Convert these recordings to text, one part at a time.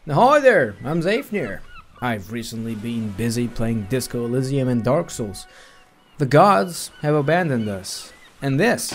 Hi there, I'm Zaefnyr. I've recently been busy playing Disco Elysium and Dark Souls. The gods have abandoned us. And this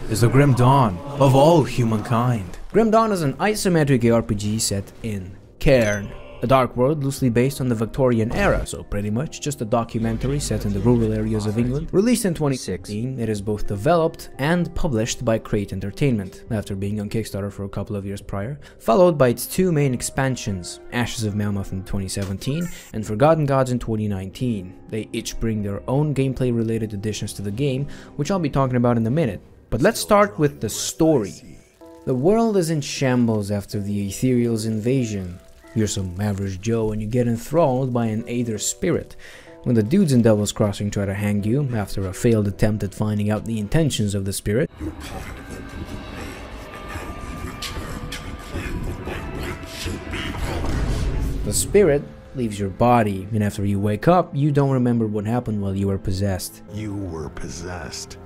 is the Grim Dawn of all humankind. Grim Dawn is an isometric ARPG set in Cairn, a dark world loosely based on the Victorian era, so pretty much just a documentary set in the rural areas of England. Released in 2016, it is both developed and published by Crate Entertainment, after being on Kickstarter for a couple of years prior, followed by its two main expansions, Ashes of Melmoth in 2017 and Forgotten Gods in 2019. They each bring their own gameplay related additions to the game, which I'll be talking about in a minute. But let's start with the story. The world is in shambles after the Ethereal's invasion. You're some average Joe and you get enthralled by an Aether spirit. When the dudes in Devil's Crossing try to hang you after a failed attempt at finding out the intentions of the spirit, the spirit leaves your body, and after you wake up, you don't remember what happened while you were possessed. You were possessed,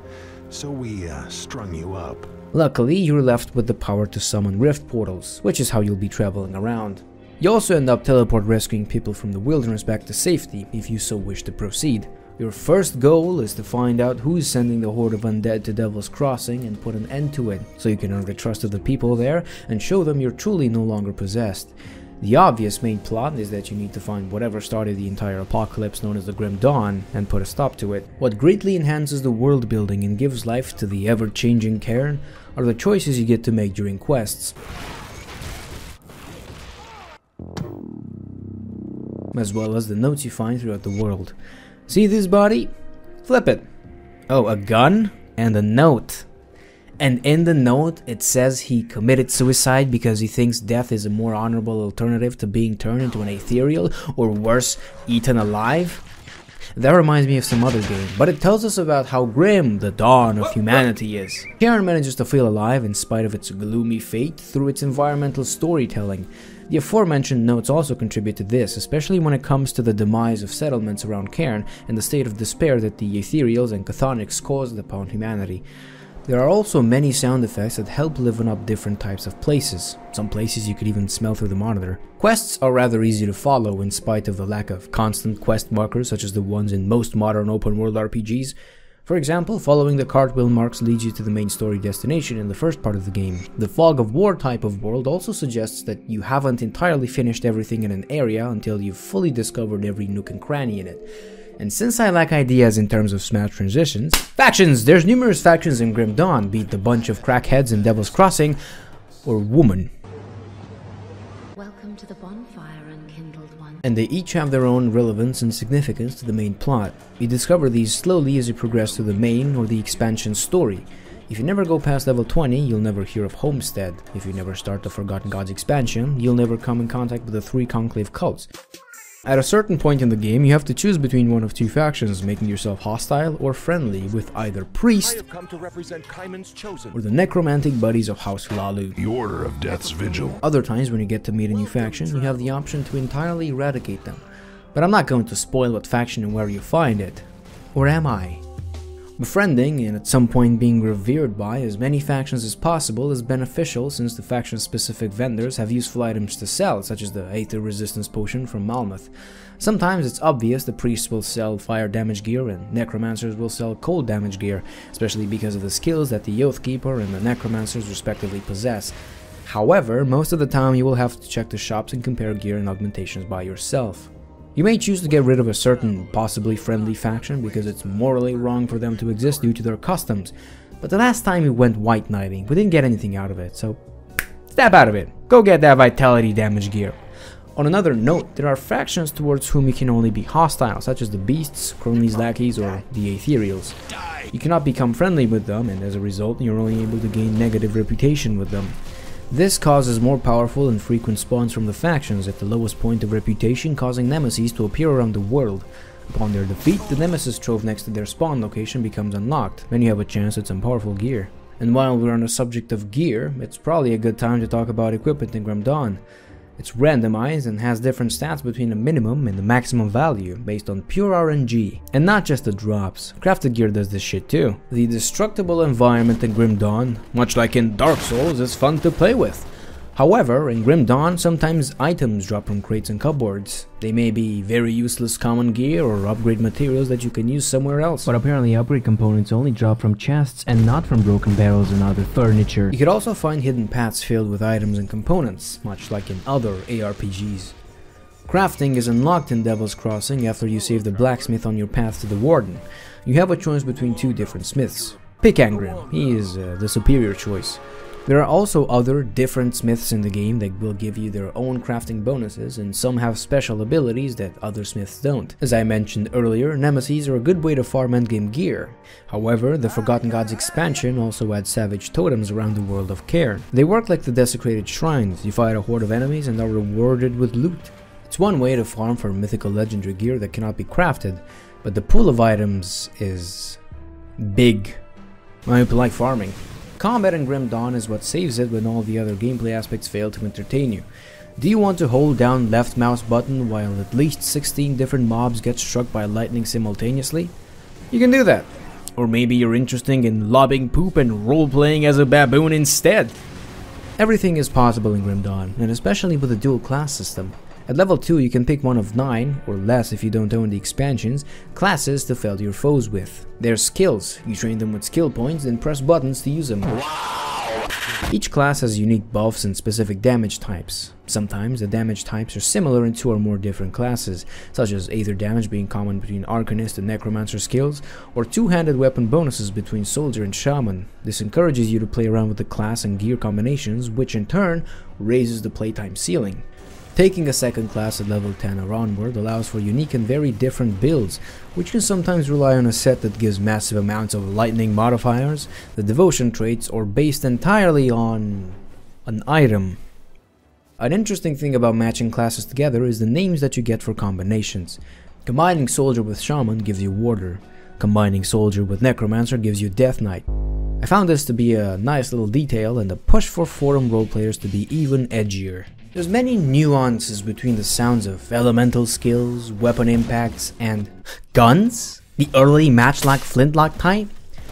so we strung you up. Luckily, you're left with the power to summon rift portals, which is how you'll be traveling around. You also end up teleport rescuing people from the wilderness back to safety, if you so wish to proceed. Your first goal is to find out who is sending the horde of undead to Devil's Crossing and put an end to it, so you can earn the trust of the people there and show them you're truly no longer possessed. The obvious main plot is that you need to find whatever started the entire apocalypse known as the Grim Dawn and put a stop to it. What greatly enhances the world building and gives life to the ever-changing Cairn are the choices you get to make during quests, as well as the notes you find throughout the world. See this body? Flip it. Oh, a gun and a note. And in the note it says he committed suicide because he thinks death is a more honorable alternative to being turned into an ethereal, or worse, eaten alive. That reminds me of some other game, but it tells us about how grim the dawn of humanity is. Cairn manages to feel alive in spite of its gloomy fate through its environmental storytelling. The aforementioned notes also contribute to this, especially when it comes to the demise of settlements around Cairn and the state of despair that the Ethereals and Chthonics caused upon humanity. There are also many sound effects that help liven up different types of places. Some places you could even smell through the monitor. Quests are rather easy to follow in spite of the lack of constant quest markers such as the ones in most modern open world RPGs. For example, following the cartwheel marks leads you to the main story destination in the first part of the game. The Fog of War type of world also suggests that you haven't entirely finished everything in an area until you've fully discovered every nook and cranny in it. And since I lack ideas in terms of Smash transitions... Factions! There's numerous factions in Grim Dawn, be it the bunch of crackheads in Devil's Crossing, or woman. Welcome to the bonfire, unkindled one. And they each have their own relevance and significance to the main plot. You discover these slowly as you progress through the main or the expansion story. If you never go past level 20, you'll never hear of Homestead. If you never start the Forgotten Gods expansion, you'll never come in contact with the 3 conclave cults. At a certain point in the game, you have to choose between one of 2 factions, making yourself hostile or friendly with either Priest or the necromantic buddies of House Lalu. The Order of Death's Vigil. Other times when you get to meet a new faction, you have the option to entirely eradicate them. But I'm not going to spoil what faction and where you find it. Or am I? Befriending, and at some point being revered by, as many factions as possible is beneficial since the faction-specific vendors have useful items to sell, such as the Aether Resistance Potion from Melmoth. Sometimes it's obvious the priests will sell fire damage gear and necromancers will sell cold damage gear, especially because of the skills that the Oathkeeper and the necromancers respectively possess. However, most of the time you will have to check the shops and compare gear and augmentations by yourself. You may choose to get rid of a certain, possibly friendly faction because it's morally wrong for them to exist due to their customs, but the last time we went white knighting, we didn't get anything out of it, so step out of it, go get that vitality damage gear. On another note, there are factions towards whom you can only be hostile, such as the Beasts, Crowley's Lackeys, or the Ethereals. You cannot become friendly with them, and as a result, you're only able to gain negative reputation with them. This causes more powerful and frequent spawns from the factions at the lowest point of reputation, causing nemesis to appear around the world. Upon their defeat, the nemesis trove next to their spawn location becomes unlocked, then you have a chance at some powerful gear. And while we're on the subject of gear, it's probably a good time to talk about equipment in Grim Dawn. It's randomized and has different stats between the minimum and the maximum value based on pure RNG. And not just the drops, crafted gear does this shit too. The destructible environment in Grim Dawn, much like in Dark Souls, is fun to play with. However, in Grim Dawn, sometimes items drop from crates and cupboards. They may be very useless common gear or upgrade materials that you can use somewhere else. But apparently upgrade components only drop from chests and not from broken barrels and other furniture. You could also find hidden paths filled with items and components, much like in other ARPGs. Crafting is unlocked in Devil's Crossing after you save the blacksmith on your path to the Warden. You have a choice between two different smiths. Pick Angrim, he is the superior choice. There are also other different smiths in the game that will give you their own crafting bonuses, and some have special abilities that other smiths don't. As I mentioned earlier, nemesis are a good way to farm endgame gear. However, the Forgotten Gods expansion also adds savage totems around the world of Cairn. They work like the desecrated shrines. You fight a horde of enemies and are rewarded with loot. It's one way to farm for mythical legendary gear that cannot be crafted, but the pool of items is big. I like farming. Combat in Grim Dawn is what saves it when all the other gameplay aspects fail to entertain you. Do you want to hold down left mouse button while at least 16 different mobs get struck by lightning simultaneously? You can do that. Or maybe you're interested in lobbing poop and role-playing as a baboon instead. Everything is possible in Grim Dawn, and especially with the dual class system. At level 2 you can pick one of 9, or less if you don't own the expansions, classes to fell your foes with. Their skills, you train them with skill points and press buttons to use them. Wow. Each class has unique buffs and specific damage types. Sometimes the damage types are similar in 2 or more different classes, such as Aether damage being common between Arcanist and Necromancer skills, or two-handed weapon bonuses between Soldier and Shaman. This encourages you to play around with the class and gear combinations, which in turn raises the playtime ceiling. Taking a second class at level 10 or onward allows for unique and very different builds, which can sometimes rely on a set that gives massive amounts of lightning modifiers, the devotion traits, or based entirely on an item. An interesting thing about matching classes together is the names that you get for combinations. Combining Soldier with Shaman gives you Warder. Combining Soldier with Necromancer gives you Death Knight. I found this to be a nice little detail and a push for forum roleplayers to be even edgier. There's many nuances between the sounds of elemental skills, weapon impacts, and guns? The early matchlock flintlock type?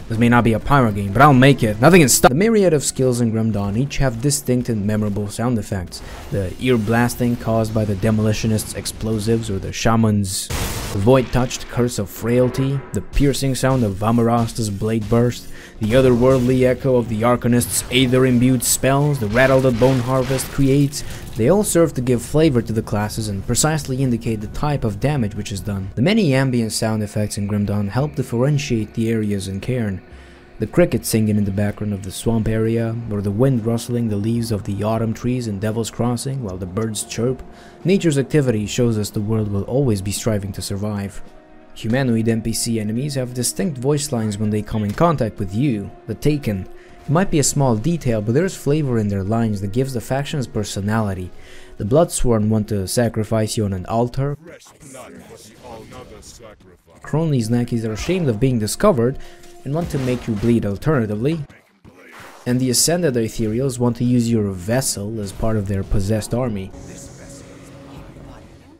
This may not be a pyro game, but I'll make it. Nothing can stop. The myriad of skills in Grim Dawn each have distinct and memorable sound effects. The ear blasting caused by the demolitionist's explosives, or the shaman's void-touched curse of frailty, the piercing sound of Amarasta's blade burst, the otherworldly echo of the Arcanist's Aether-imbued spells, the rattle that Bone Harvest creates. They all serve to give flavor to the classes and precisely indicate the type of damage which is done. The many ambient sound effects in Grim Dawn help differentiate the areas in Cairn. The crickets singing in the background of the swamp area, or the wind rustling the leaves of the autumn trees in Devil's Crossing while the birds chirp. Nature's activity shows us the world will always be striving to survive. Humanoid NPC enemies have distinct voice lines when they come in contact with you, the Taken. It might be a small detail, but there's flavor in their lines that gives the factions personality. The Bloodsworn want to sacrifice you on an altar. Cronies Nakis are ashamed of being discovered and want to make you bleed alternatively. And the Ascended Ethereals want to use your vessel as part of their possessed army.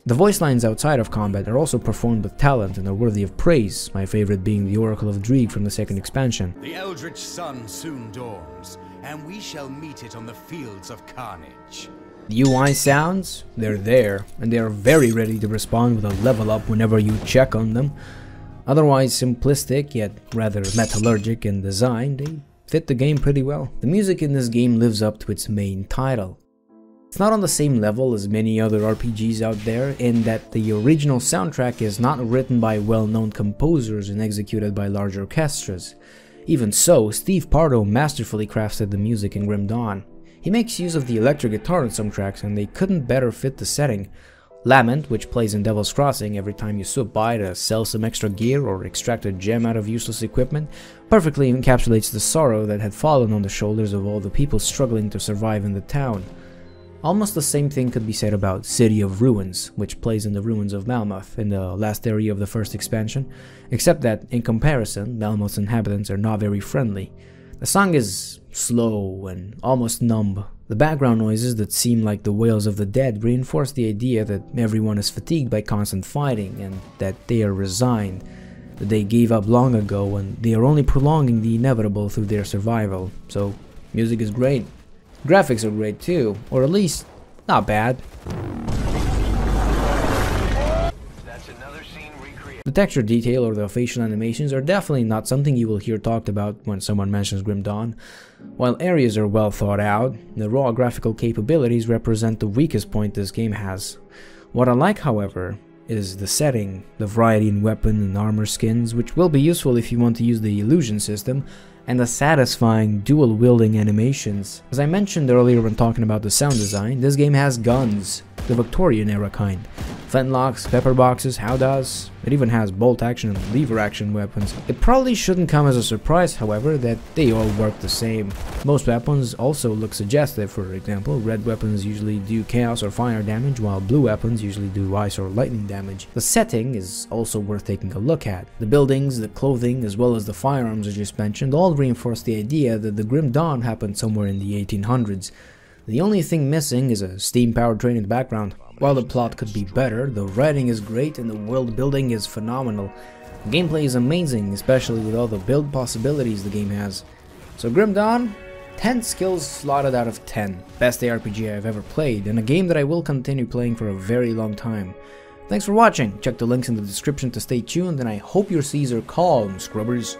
The voice lines outside of combat are also performed with talent and are worthy of praise, my favorite being the Oracle of Dreeg from the second expansion. The eldritch sun soon dawns, and we shall meet it on the fields of carnage. The UI sounds, they're there, and they are very ready to respond with a level up whenever you check on them. Otherwise simplistic, yet rather metallurgic in design, they fit the game pretty well. The music in this game lives up to its main title. It's not on the same level as many other RPGs out there in that the original soundtrack is not written by well-known composers and executed by large orchestras. Even so, Steve Pardo masterfully crafted the music in Grim Dawn. He makes use of the electric guitar in some tracks and they couldn't better fit the setting. Lament, which plays in Devil's Crossing every time you swip by to sell some extra gear or extract a gem out of useless equipment, perfectly encapsulates the sorrow that had fallen on the shoulders of all the people struggling to survive in the town. Almost the same thing could be said about City of Ruins, which plays in the ruins of Malmoth in the last area of the first expansion, except that, in comparison, Malmoth's inhabitants are not very friendly. The song is slow and almost numb. The background noises that seem like the wails of the dead reinforce the idea that everyone is fatigued by constant fighting and that they are resigned, that they gave up long ago and they are only prolonging the inevitable through their survival. So, music is great. Graphics are great too, or at least not bad. The texture detail or the facial animations are definitely not something you will hear talked about when someone mentions Grim Dawn. While areas are well thought out, the raw graphical capabilities represent the weakest point this game has. What I like, however, is the setting, the variety in weapon and armor skins, which will be useful if you want to use the illusion system, and the satisfying dual-wielding animations. As I mentioned earlier when talking about the sound design, this game has guns, the Victorian era kind. Flintlocks, pepper boxes, howdahs, it even has bolt action and lever action weapons. It probably shouldn't come as a surprise, however, that they all work the same. Most weapons also look suggestive. For example, red weapons usually do chaos or fire damage, while blue weapons usually do ice or lightning damage. The setting is also worth taking a look at. The buildings, the clothing, as well as the firearms I just mentioned all reinforce the idea that the Grim Dawn happened somewhere in the 1800s. The only thing missing is a steam-powered train in the background. While the plot could be better, the writing is great and the world building is phenomenal. The gameplay is amazing, especially with all the build possibilities the game has. So Grim Dawn, 10 skills slotted out of 10. Best ARPG I've ever played, and a game that I will continue playing for a very long time. Thanks for watching, check the links in the description to stay tuned, and I hope your seas are calm, scrubbers.